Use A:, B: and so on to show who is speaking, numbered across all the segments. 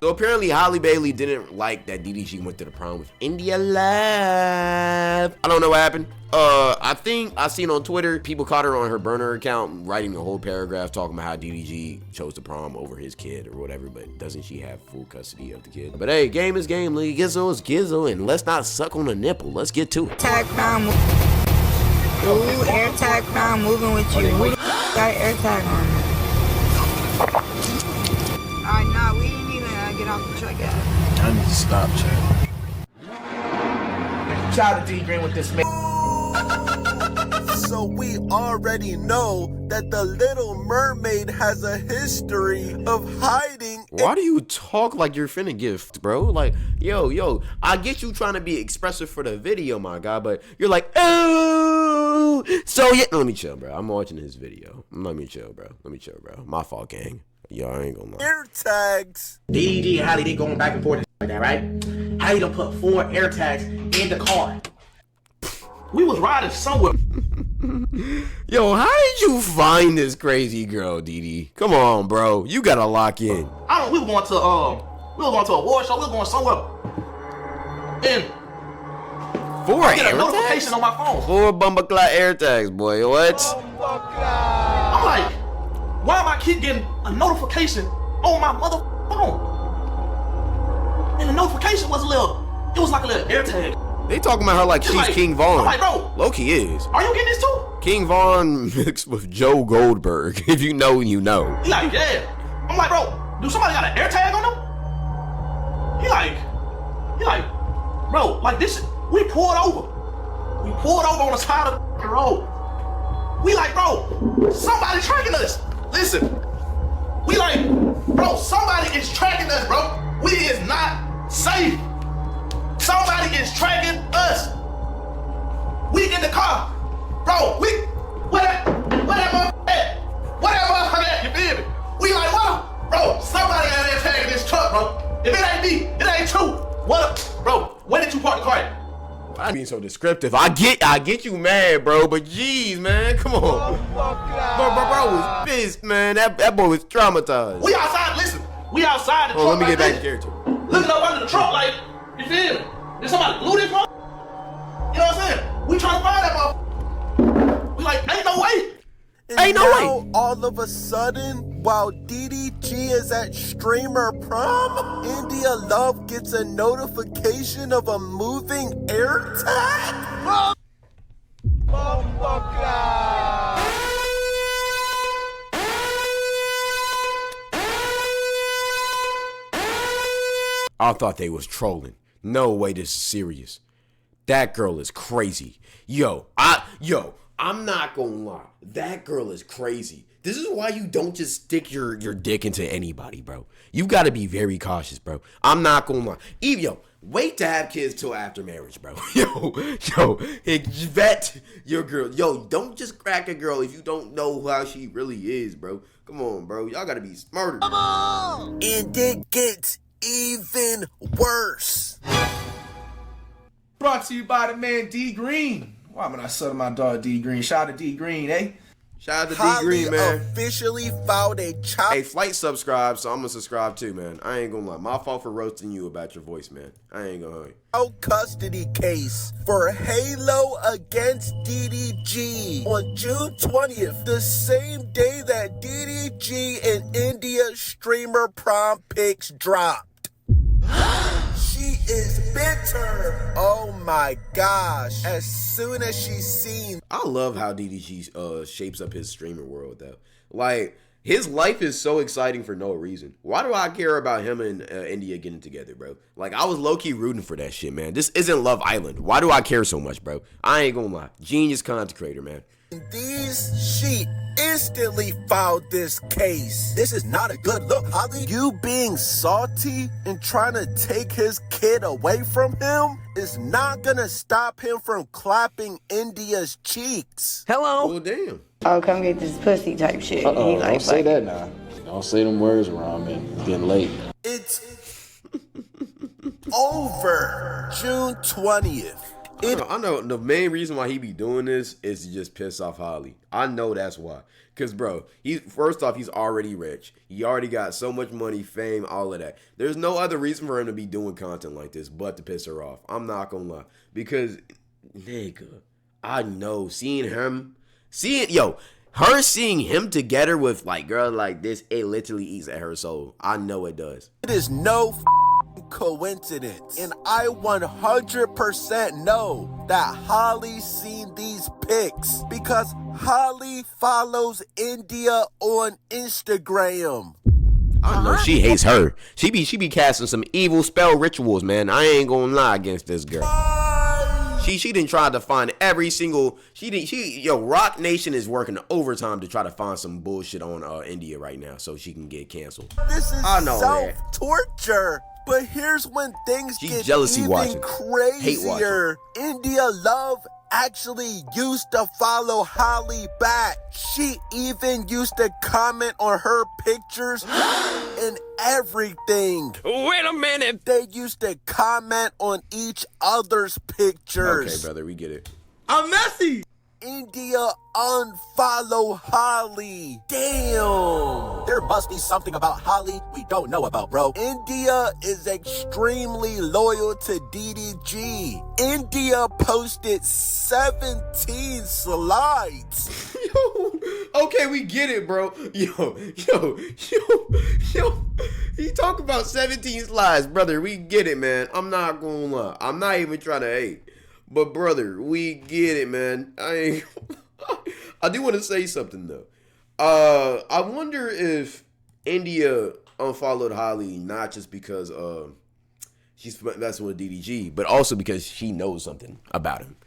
A: So apparently Halle Bailey didn't like that DDG went to the prom with India Love. I don't know what happened. I think I seen on Twitter, people caught her on her burner account writing a whole paragraph talking about how DDG chose the prom over his kid or whatever, but doesn't she have full custody of the kid? But hey, game is game, Gizzo is Gizzo, and let's not suck on a nipple. Let's get to it.
B: AirTag Prom. Ooh, AirTag Prom moving with you. Who the got AirTag on? Alright, nah, we didn't even get off the truck yet.
C: I need to stop, Chad.
D: Shout out to D Green with this man.
E: So we already know that the Little Mermaid has a history of hiding.
A: Why do you talk like you're finna gift, bro? Like, yo, I get you trying to be expressive for the video, my guy, but you're like, oh, so yeah. Let me chill, bro. I'm watching his video. Let me chill, bro. My fault, gang. Yo, I ain't gonna lie.
E: AirTags.
D: DDG and Halle, they going back and forth like that, right? Halle done put 4 AirTags in the car. We was riding somewhere.
A: Yo, how did you find this crazy girl, DD? Come on, bro. You gotta lock in.
D: We were going to a award show. We were going somewhere. And
A: 4
D: I get a
A: AirTags?
D: notification on my phone.
A: 4 bumbleclot AirTags, boy. What?
D: I'm like, why am I keep getting a notification on my mother phone? And the notification was it was like a little AirTag.
A: They talking about her like she's
D: like,
A: King Von.
D: I'm like, bro.
A: Loki is.
D: Are you getting this too?
A: King Von mixed with Joe Goldberg. If you know, you know.
D: He like, yeah. I'm like, bro, do somebody got an AirTag on them? He like, bro, like this, we pulled over. We pulled over on the side of the road. We like, bro, somebody tracking us. Listen, we like, bro, somebody is tracking us, bro. We is not safe. Somebody is tracking us. We in the car. Bro, where that motherfucker at? Where that motherfucker at? You feel me? We like, what? Bro, somebody got an AirTag in this truck, bro. If it ain't me, it ain't you. What? Bro, where did you park the car at?
A: I'm being so descriptive. I get you mad, bro, but jeez, man, come on. Bro was pissed, man. That boy was traumatized.
D: We outside, listen. We outside the truck.
A: Let me get back to character.
D: Looking up under the truck like, you feel me? Did somebody glue this motherfucker? You know what I'm saying? We trying to find that motherfucker. We like, ain't no way.
E: Ain't no way. All of a sudden, while DDG is at streamer prom, India Love gets a notification of a moving AirTag?
A: I thought they was trolling. No way this is serious. That girl is crazy. I'm not gonna lie. That girl is crazy. This is why you don't just stick your dick into anybody, bro. You gotta be very cautious, bro. I'm not gonna lie. Wait to have kids till after marriage, bro. Vet your girl. Don't just crack a girl if you don't know how she really is, bro. Come on, bro. Y'all gotta be smarter.
E: And it gets even worse.
C: Brought to you by the man D Green. Why am I not selling my dog D Green? Shout out to D Green, eh?
A: Shout out to
E: Halle
A: D Green, man.
E: Officially filed a child.
A: Hey, Flight subscribe, so I'm gonna subscribe too, man. I ain't gonna lie. My fault for roasting you about your voice, man. I ain't gonna lie.
E: Custody case for Halo against DDG on June 20th, the same day that DDG and India streamer prom pics dropped. She is bitter. Oh my gosh. As soon as she's seen.
A: I love how DDG shapes up his streamer world, though. Like, his life is so exciting for no reason. Why do I care about him and India getting together, bro? Like, I was low-key rooting for that shit, man. This isn't Love Island. Why do I care so much, bro? I ain't gonna lie. Genius content creator, man.
E: She instantly filed this case. This is not a good look, Halle. You being salty and trying to take his kid away from him is not gonna stop him from clapping India's cheeks.
B: Hello.
A: Oh, damn.
B: Oh, come get this pussy type shit.
F: Uh-oh, don't say that now. Don't say them words around me. It's getting late.
E: It's over. June 20th.
A: I know the main reason why he be doing this is to just piss off Halle. I know that's why. Cause bro, first off, he's already rich. He already got so much money, fame, all of that. There's no other reason for him to be doing content like this but to piss her off. I'm not gonna lie. Because, nigga, I know seeing him together with like girls like this, it literally eats at her soul. I know it does.
E: It is no coincidence, and I 100% know that Halle seen these pics because Halle follows India on Instagram.
A: I know she hates her. She be casting some evil spell rituals, man. I ain't gonna lie against this girl. She didn't try to find every single. Rock Nation is working overtime to try to find some bullshit on India right now so she can get canceled.
E: This is self-torture. But here's when things get even crazier. India Love actually used to follow Halle back. She even used to comment on her pictures and everything.
A: Wait a minute.
E: They used to comment on each other's pictures.
A: Okay, brother, we get it.
C: I'm messy.
E: India unfollow Halle. Damn. There must be something about Halle we don't know about, bro. India is extremely loyal to DDG. India posted 17 slides.
A: Okay, we get it, bro. Yo. He talk about 17 slides, brother. We get it, man. I'm not gonna lie. I'm not even trying to hate. But brother, we get it, man. I do want to say something though. I wonder if India unfollowed Halle not just because she's messing with DDG, but also because she knows something about him.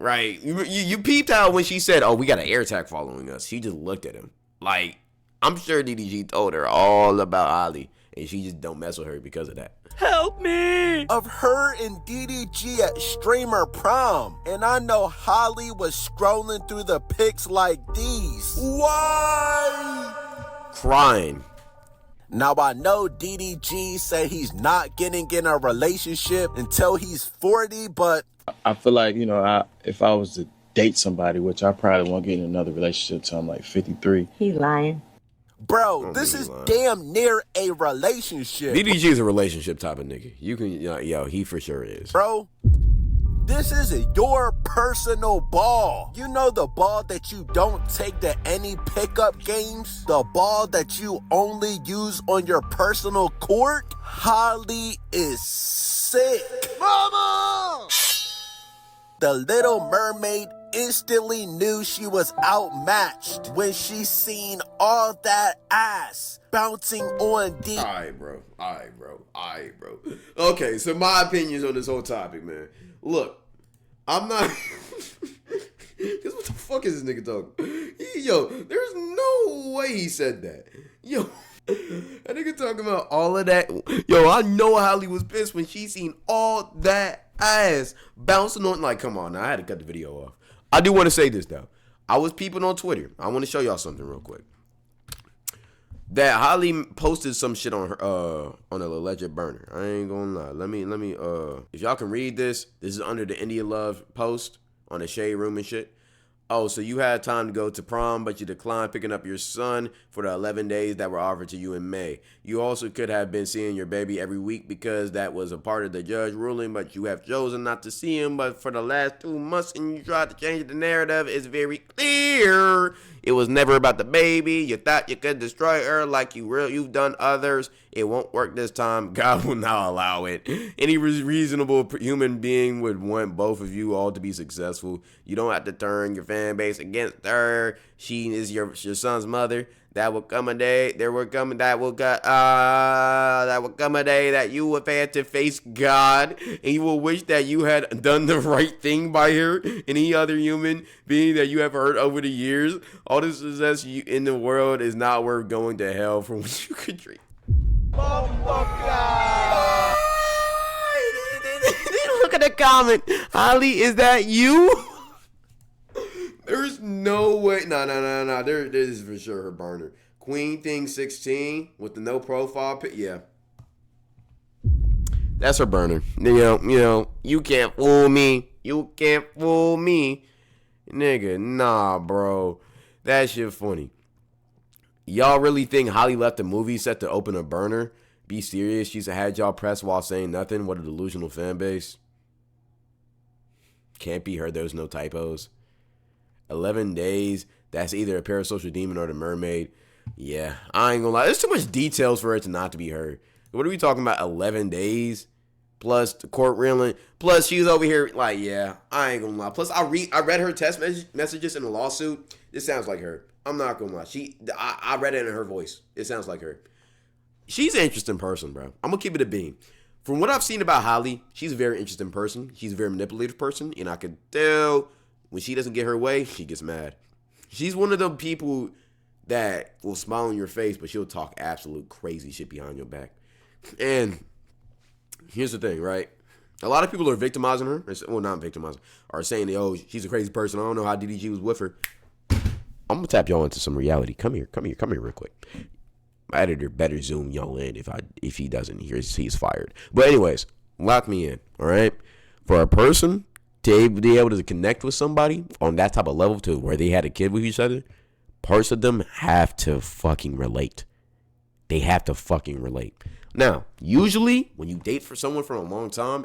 A: Right? You peeped out when she said, "Oh, we got an AirTag following us." She just looked at him. Like, I'm sure DDG told her all about Halle, and she just don't mess with her because of that. Help me!
E: Of her and DDG at streamer Prom. And I know Halle was scrolling through the pics like these. Why?
A: Crying.
E: Now I know DDG said he's not getting in a relationship until he's 40, but
F: I feel like, if I was to date somebody, which I probably won't get in another relationship till I'm like 53.
B: He lying.
E: Bro, this is damn near a relationship.
A: DDG is a relationship type of nigga. You can, he for sure is.
E: Bro, this is your personal ball. You know the ball that you don't take to any pickup games? The ball that you only use on your personal court? Halle is sick. Mama! The Little Mermaid instantly knew she was outmatched when she seen all that ass bouncing on D.
A: All right, bro. Okay, so my opinions on this whole topic, man. Look, I'm not. Cause what the fuck is this nigga talking? There's no way he said that. That nigga talking about all of that. I know Halle was pissed when she seen all that ass bouncing on. Like, come on, now I had to cut the video off. I do want to say this though. I was peeping on Twitter. I want to show y'all something real quick. That Halle posted some shit on her on an alleged burner. I ain't gonna lie. Let me if y'all can read this is under the India Love post on the Shade Room and shit. Oh, so you had time to go to prom, but you declined picking up your son for the 11 days that were offered to you in May. You also could have been seeing your baby every week because that was a part of the judge ruling, but you have chosen not to see him. But for the last 2 months, and you tried to change the narrative, it's very clear it was never about the baby. You thought you could destroy her like you've done others. It won't work this time. God will not allow it. Any reasonable human being would want both of you all to be successful. You don't have to turn your fan base against her. She is your son's mother. That will come a day. That will come a day that you will have to face God, and you will wish that you had done the right thing by her. Any other human being that you have hurt over the years, all the success in the world is not worth going to hell for what you could drink. Look at the comment. Halle, is that you? There's no way. No. This is for sure her burner. Queen Thing 16 with the no profile pic. Yeah. That's her burner. You can't fool me. You can't fool me. Nigga, nah, bro. That shit funny. Y'all really think Halle left the movie set to open a burner? Be serious. She's had y'all press while saying nothing. What a delusional fan base. Can't be her. There's no typos. 11 days. That's either a parasocial demon or the mermaid. Yeah, I ain't gonna lie. There's too much details for it to not to be her. What are we talking about? 11 days? Plus the court railing. Plus she's over here like, yeah, I ain't gonna lie. Plus I read her text messages in the lawsuit. It sounds like her. I'm not gonna lie. I read it in her voice. It sounds like her. She's an interesting person, bro. I'm gonna keep it a beam. From what I've seen about Halle, she's a very interesting person. She's a very manipulative person, and I could tell when she doesn't get her way, she gets mad. She's one of them people that will smile on your face, but she'll talk absolute crazy shit behind your back. And here's the thing, right? A lot of people are victimizing her. Well, not victimizing. Are saying, oh, she's a crazy person. I don't know how DDG was with her. I'm going to tap y'all into some reality. Come here real quick. My editor better zoom y'all in. If he doesn't, he's fired. But anyways, lock me in, all right? For a person to be able to connect with somebody on that type of level to where they had a kid with each other, parts of them have to fucking relate. They have to fucking relate. Now, usually when you date for someone for a long time,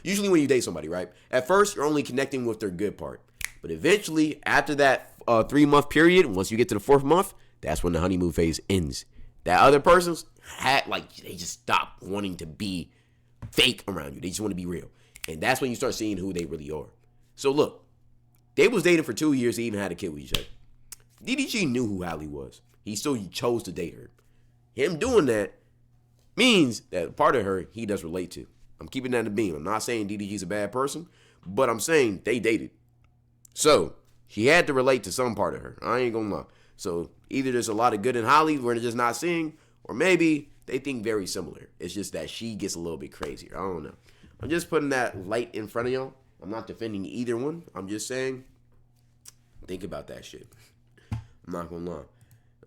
A: usually when you date somebody, right? At first, you're only connecting with their good part. But eventually, after that 3-month period, once you get to the 4th month, that's when the honeymoon phase ends. That other person's they just stop wanting to be fake around you. They just want to be real. And that's when you start seeing who they really are. So look, they was dating for 2 years. They even had a kid with each other. DDG knew who Halle was. He still chose to date her. Him doing that means that part of her he does relate to. I'm keeping that in the beam. I'm not saying DDG's a bad person, but I'm saying they dated. So he had to relate to some part of her. I ain't gonna lie. So either there's a lot of good in Halle we're just not seeing, or maybe they think very similar. It's just that she gets a little bit crazier. I don't know. I'm just putting that light in front of y'all. I'm not defending either one. I'm just saying, think about that shit. I'm not gonna lie.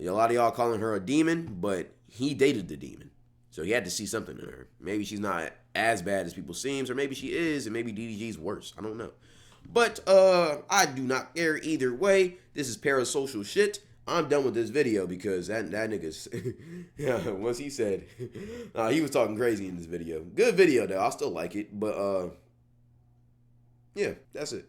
A: A lot of y'all calling her a demon, but he dated the demon. So he had to see something in her. Maybe she's not as bad as people seems, or maybe she is, and maybe DDG's worse. I don't know. But I do not care either way. This is parasocial shit. I'm done with this video because that nigga's yeah, once he said he was talking crazy in this video. Good video though. I still like it, but yeah, that's it.